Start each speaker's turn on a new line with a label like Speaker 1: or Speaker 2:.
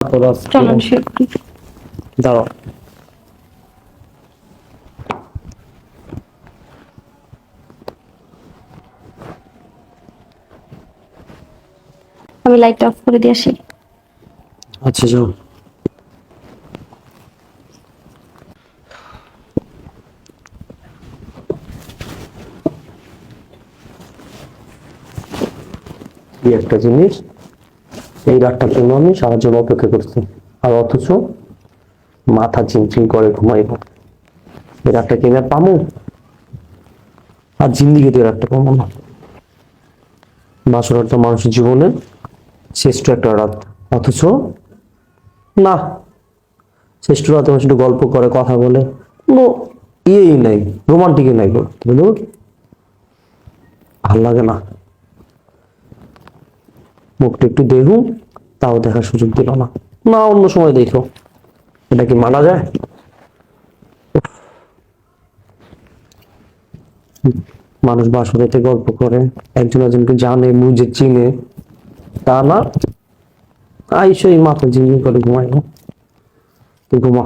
Speaker 1: চলুন শিফট
Speaker 2: দাঁড়াও,
Speaker 1: আমি লাইট অফ করে দিয়ে আসি।
Speaker 2: আচ্ছা যাও। এই একটা জিনিস, এই রাতটার জন্য আমি সারা জীবন অপেক্ষা করছি, আর অথচ মাথা চিনচিন করে ঘুমাইব। এই রাতটা কি আমি পামু? আর জিন্দিগিতে এই রাতটা পাবো না। বাসর রাতটা মানুষের জীবনে শ্রেষ্ঠ একটা রাত, অথচ না, শ্রেষ্ঠ রাতে মানুষ একটু গল্প করে, কথা বলে, কোনো ইয়েই নাই, রোমান্টিকই নাই, বুঝলো? ভাল লাগে না। মুখটা একটু দেখো, তাও দেখার সুযোগ দিল না। না, অন্য সময় দেখো, এটা কি মানা যায়? মানুষ বাসরাতে গল্প করে, একজন একজনকে জানে, বুঝে, চিনে, তা না, আইসো এই মাথা ঝিমঝিম করে ঘুমাইবো। তুই ঘুমা,